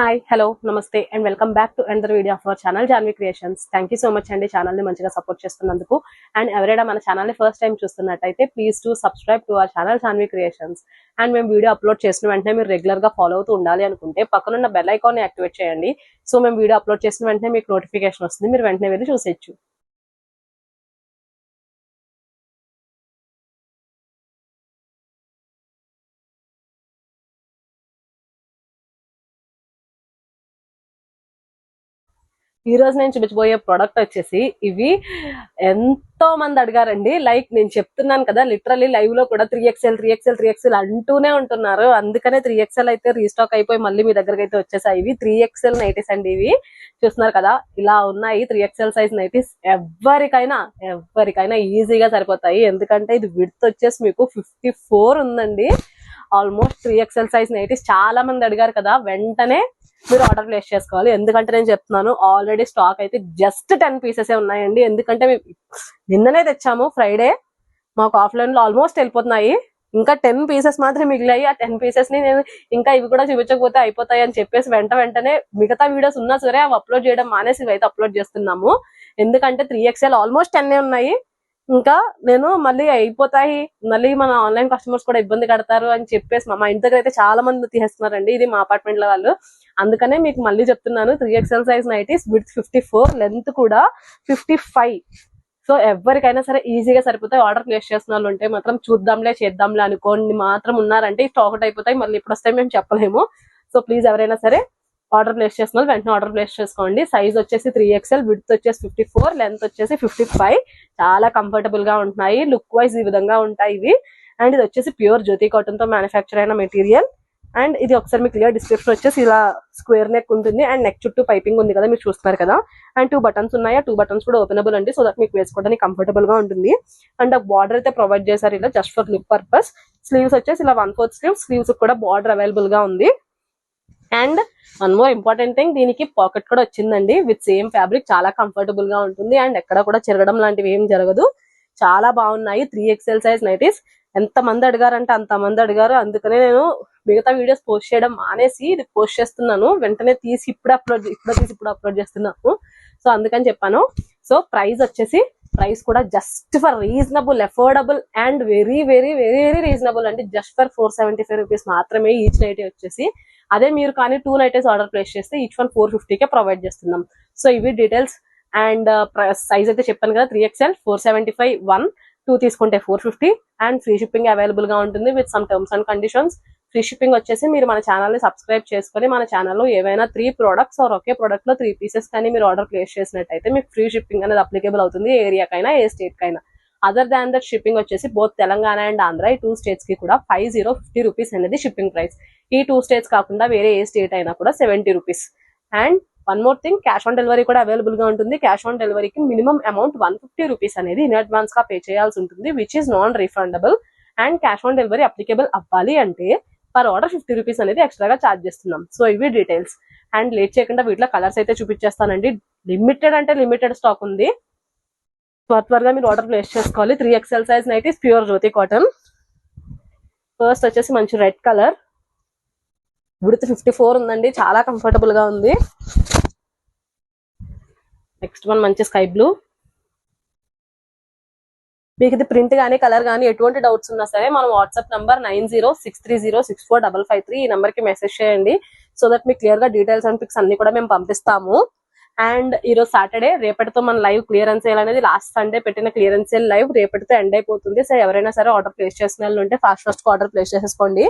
Hi hello namaste and welcome back to another video of our channel Janvi creations. Thank you so much అండి channel ని మంచిగా support చేస్తున్నందుకు. And ఎవరైనా మన channel ని ఫస్ట్ టైం చూస్తున్నట్టయితే please to subscribe to our channel Janvi creations. And మేము video upload చేసిన వెంటనే మీరు రెగ్యులర్ గా ఫాలో అవుతూ ఉండాలి అనుకుంటే పక్కనున్న బెల్ ఐకాన్ ని యాక్టివేట్ చేయండి. సో మేము వీడియో అప్లోడ్ చేసిన వెంటనే మీకు నోటిఫికేషన్ వస్తుంది, మీరు వెంటనే వెళ్ళి చూసేయచ్చు. ఈ రోజు నేను చూపించబోయే ప్రోడక్ట్ వచ్చేసి ఇవి ఎంతో మంది అడిగారండి. లైక్ నేను చెప్తున్నాను కదా, లిటరల్లీ లైవ్ లో కూడా 3XL అంటూనే ఉంటున్నారు. అందుకనే 3XL అయితే రీస్టాక్ అయిపోయి మళ్ళీ మీ దగ్గరకు అయితే వచ్చేసాయి. ఇవి 3XL నైటీస్ అండి. ఇవి చూస్తున్నారు కదా, ఇలా ఉన్నాయి 3XL సైజ్ నైటీస్. ఎవరికైనా ఈజీగా సరిపోతాయి. ఎందుకంటే ఇది విడ్త్ వచ్చేసి మీకు 54 ఉందండి. ఆల్మోస్ట్ 3XL సైజ్ నైటీస్ చాలా మంది అడిగారు కదా, వెంటనే మీరు ఆర్డర్ ప్లేస్ చేసుకోవాలి. ఎందుకంటే నేను చెప్తున్నాను, ఆల్రెడీ స్టాక్ అయితే జస్ట్ 10 పీసెస్ ఉన్నాయండి. ఎందుకంటే నిన్ననే తెచ్చాము ఫ్రైడే, మాకు ఆఫ్లైన్ లో ఆల్మోస్ట్ వెళ్ళిపోతున్నాయి. ఇంకా 10 పీసెస్ మాత్రం మిగిలాయి. ఆ 10 పీసెస్ ని నేను ఇంకా ఇవి కూడా చూపించకపోతే అయిపోతాయి అని చెప్పేసి వెంటనే మిగతా వీడియోస్ ఉన్నా సరే అవి అప్లోడ్ చేయడం మానేసి ఇవి అయితే అప్లోడ్ చేస్తున్నాము. ఎందుకంటే 3XL ఆల్మోస్ట్ 10 ఉన్నాయి. ఇంకా నేను మళ్ళీ అయిపోతాయి, మళ్ళీ మన ఆన్లైన్ కస్టమర్స్ కూడా ఇబ్బంది కడతారు అని చెప్పేసి మా ఇంటి దగ్గర అయితే చాలా మంది తీసేస్తున్నారండి. ఇది మా అపార్ట్మెంట్ లో వాళ్ళు. అందుకనే మీకు మళ్ళీ చెప్తున్నాను, 3XL size nighties with 54, length కూడా 55. సో ఎవరికైనా సరే ఈజీగా సరిపోతాయి. ఆర్డర్ ప్లేస్ చేసిన వాళ్ళు ఉంటే మాత్రం చూద్దాంలే చేద్దాంలే అనుకోండి మాత్రం ఉన్నారంటే స్టాక్ అవుట్ అయిపోతాయి. మళ్ళీ ఇప్పుడు వస్తాయి మేము చెప్పలేము. సో ప్లీజ్ ఎవరైనా సరే ఆర్డర్ ప్లేస్ చేసిన వాళ్ళు వెంటనే ఆర్డర్ ప్లేస్ చేసుకోండి. సైజ్ వచ్చేసి 3XL, విడ్త్ వచ్చేసి 54, లెంత్ వచ్చేసి 55. చాలా కంఫర్టబుల్ గా ఉంటున్నాయి. లుక్ వైజ్ ఈ విధంగా ఉంటాయి ఇవి. అండ్ ఇది వచ్చేసి ప్యూర్ జ్యోతి కాటన్ తో మ్యానుఫ్యాక్చర్ అయిన మెటీరియల్. అండ్ ఇది ఒకసారి మీకు క్లియర్ డిస్క్రిప్షన్ వచ్చేసి ఇలా స్క్వేర్ నెక్ ఉంటుంది. అండ్ నెక్ చుట్టూ పైపింగ్ ఉంది కదా, మీరు చూస్తున్నారు కదా. అండ్ 2 బటన్స్ ఉన్నాయి. ఆ 2 బటన్స్ కూడా ఓపెనబుల్ అండి. సో దట్ మీకు వేసుకోవడానికి కంఫర్టబుల్ గా ఉంటుంది. అండ్ బార్డర్ అయితే ప్రొవైడ్ చేశారు ఇలా, just for look purpose. Sleeves వచ్చేసి ఇలా 1/4 స్లీవ్స్ కూడా బార్డర్ అవైలబుల్ గా ఉంది. And one more important thing, దీనికి పాకెట్ కూడా వచ్చిందండి విత్ సేమ్ ఫ్యాబ్రిక్. చాలా కంఫర్టబుల్ గా ఉంటుంది. అండ్ ఎక్కడ కూడా చెరగడం లాంటివి ఏం జరగదు. చాలా బాగున్నాయి 3XL సైజ్ నైటీస్. ఎంత మంది అడిగారంటే అంత మంది అడిగారు. అందుకనే నేను మిగతా వీడియోస్ పోస్ట్ చేయడం మానేసి ఇది పోస్ట్ చేస్తున్నాను. వెంటనే తీసి ఇప్పుడు అప్లోడ్ చేస్తున్నాను. సో అందుకని చెప్పాను. సో ప్రైస్ కూడా just for reasonable, affordable and very very very very reasonable అండి. జస్ట్ ఫర్ 475 రూపీస్ మాత్రమే ఈచ్ నైటీ వచ్చేసి. అదే మీరు కానీ 2 నైటీస్ ఆర్డర్ ప్లేస్ చేస్తే ఈచ్ వన్ 450కే ప్రొవైడ్ చేస్తున్నాం. సో ఇవి డీటెయిల్స్. అండ్ సైజ్ అయితే చెప్పాను కదా, 3XL 475 1, 2 తీసుకుంటే 450. అండ్ ఫ్రీ షిప్పింగ్ అవైలబుల్ గా ఉంటుంది with some terms and conditions. Free shipping వచ్చేసి మీరు మన ఛానల్ ని సబ్స్క్రైబ్ చేసుకుని మన ఛానల్లో ఏవైనా 3 ప్రొడక్ట్స్ ఆర్ ఒకే ప్రొడక్ట్ లో 3 పీసెస్ కానీ మీరు ఆర్డర్ ప్లేస్ చేసినట్టయితే మీకు ఫ్రీ షిప్పింగ్ అనేది అప్లికేబుల్ అవుతుంది, ఏ ఏరియాకైనా ఏ స్టేట్ కైనా. అదర్ దాన్ దట్ షిప్పింగ్ వచ్చేసి బోత్ తెలంగాణ అండ్ ఆంధ్ర ఈ 2 స్టేట్స్ కి కూడా 50 రూపీస్ అనేది షిప్పింగ్ ప్రైస్. ఈ 2 స్టేట్స్ కాకుండా వేరే ఏ స్టేట్ అయినా కూడా 70 rupees. And one more thing, cash on delivery కూడా అవైలబుల్ గా ఉంటుంది. క్యాష్ ఆన్ డెలివరీకి మినిమం అమౌంట్ 150 రూపీస్ అనేది ఇన్ అడ్వాన్స్ గా పే చేయాల్సి ఉంటుంది, which is non refundable. And cash on delivery applicable అవ్వాలి అంటే పర్ ఆర్డర్ 50 రూపీస్ అనేది ఎక్స్ట్రాగా ఛార్జ్ చేస్తున్నాం. సో ఇవి డీటెయిల్స్. అండ్ లేట్ చేయకుండా వీటిలో కలర్స్ అయితే చూపించేస్తానండి. లిమిటెడ్ స్టాక్ ఉంది. త్వరగా మీరు ఆర్డర్ ప్లేస్ చేసుకోవాలి. 3XL సైజ్ నైటీస్ ప్యూర్ జ్యోతి కాటన్. ఫస్ట్ వచ్చేసి మంచి రెడ్ కలర్, విడ్త్ 54 ఉందండి. చాలా కంఫర్టబుల్ గా ఉంది. నెక్స్ట్ వన్ మంచి స్కై బ్లూ. మీకు ఇది ప్రింట్ గానీ కలర్ గానీ ఎటువంటి డౌట్స్ ఉన్నా సరే మన వాట్సాప్ నంబర్ 9063064553 ఈ నంబర్ కి మెసేజ్ చేయండి. సో దట్ మీకు క్లియర్ గా డీటెయిల్స్ అండ్ పిక్స్ అన్ని కూడా మేము పంపిస్తాము. అండ్ ఈరోజు సాటర్డే, రేపటితో మన లైవ్ క్లియరెన్స్ సేల్ అనేది లాస్ట్ సండే పెట్టిన క్లియరెన్స్ సేల్ లైవ్ రేపటితో ఎండ్ అయిపోతుంది. సో ఎవరైనా సరే ఆర్డర్ ప్లేస్ చేసిన వాళ్ళు ఉంటే ఫాస్ట్ ఆర్డర్ ప్లేస్ చేసేసుకోండి.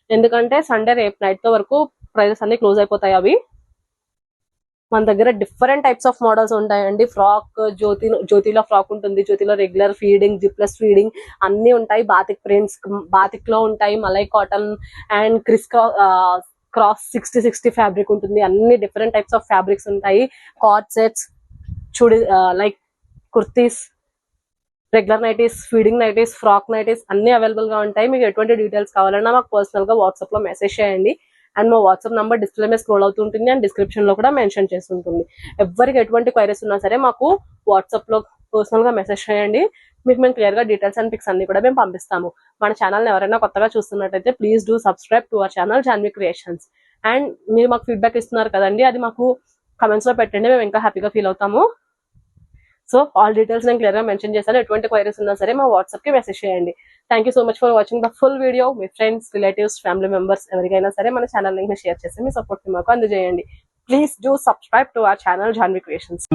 ఎందుకంటే సండే రేపు నైట్ తో వరకు ప్రైజెస్ అన్ని క్లోజ్ అయిపోతాయి. అవి మన దగ్గర డిఫరెంట్ టైప్స్ ఆఫ్ మోడల్స్ ఉంటాయండి. ఫ్రాక్, జ్యోతిలో ఫ్రాక్ ఉంటుంది, జ్యోతిలో రెగ్యులర్ ఫీడింగ్, జిప్లెస్ ఫీడింగ్ అన్ని ఉంటాయి. బాతిక్ ప్రింట్స్ బాతిక్ లో ఉంటాయి, malai cotton and cross 60 fabric ఉంటుంది. అన్ని డిఫరెంట్ టైప్స్ ఆఫ్ ఫ్యాబ్రిక్స్ ఉంటాయి. Card sets, like kurtis, regular nighties, feeding nighties, frock nighties అన్ని అవైలబుల్ గా ఉంటాయి. మీకు ఎటువంటి డీటెయిల్స్ కావాలన్నా మాకు పర్సనల్ గా వాట్సాప్ లో మెసేజ్ చేయండి. అండ్ మా వాట్సాప్ నంబర్ డిస్ప్లే మీద స్క్రోల్ అవుతుంటుంది అండ్ డిస్క్రిప్షన్ లో కూడా మెన్షన్ చేస్తుంటుంది. ఎవరికి ఎటువంటి క్వైరీస్ ఉన్నా సరే మాకు వాట్సాప్ లో పర్సనల్ గా మెసేజ్ చేయండి. మీకు మేము క్లియర్ గా డీటెయిల్స్ అండ్ పిక్స్ అన్ని కూడా మేము పంపిస్తాము. మన ఛానల్ ఎవరైనా కొత్తగా చూస్తున్నట్టయితే please do subscribe to our channel Janvi creations. And మీరు మాకు ఫీడ్బ్యాక్ ఇస్తున్నారు కదండి, అది మాకు కమెంట్స్ లో పెట్టండి, మేము ఇంకా హ్యాపీగా ఫీల్ అవుతాము. సో ఆల్ డీటెయిల్స్ నేను క్లియర్ గా మెన్షన్ చేశాను. ఎటువంటి క్వైరీస్ ఉన్నా సరే మా వాట్సాప్ కి మెసేజ్ చేయండి. Thank you so much for watching the full video. Me friends, relatives, family members ఎవరికైనా సరే మన ఛానల్ లింక్ ని షేర్ చేసి మీ సపోర్ట్ ని మాకు అందజేయండి. Please do subscribe to our channel Janvi creations.